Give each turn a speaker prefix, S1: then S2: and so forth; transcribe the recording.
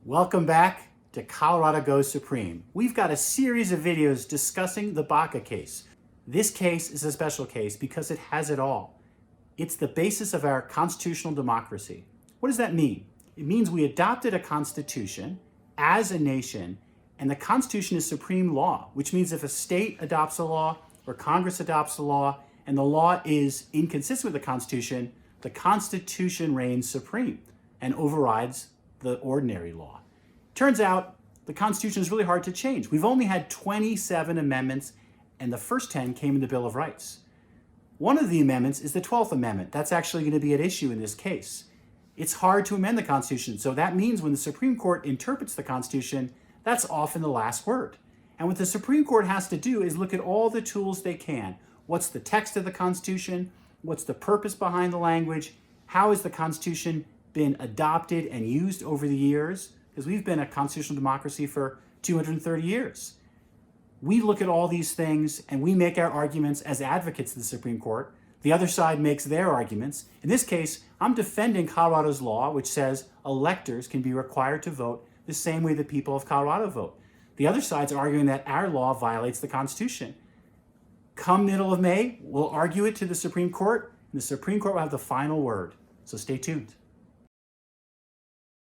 S1: Welcome back to Colorado Goes Supreme. We've got a series of videos discussing the Baca case. This case is a special case because it has it all. It's the basis of our constitutional democracy. What does that mean? It means we adopted a constitution as a nation, and the Constitution is supreme law, which means if a state adopts a law or Congress adopts a law and the law is inconsistent with the Constitution reigns supreme and overrides the ordinary law. Turns out the Constitution is really hard to change. We've only had 27 amendments, and the first 10 came in the Bill of Rights. One of the amendments is the 12th Amendment. That's actually going to be at issue in this case. It's hard to amend the Constitution, so that means when the Supreme Court interprets the Constitution, that's often the last word. And what the Supreme Court has to do is look at all the tools they can. What's the text of the Constitution? What's the purpose behind the language? How has the Constitution been adopted and used over the years? Because we've been a constitutional democracy for 230 years. We look at all these things and we make our arguments as advocates of the Supreme Court. The other side makes their arguments. In this case, I'm defending Colorado's law, which says electors can be required to vote the same way the people of Colorado vote. The other side's arguing that our law violates the Constitution. Come middle of May, we'll argue it to the Supreme Court, and the Supreme Court will have the final word. So stay tuned.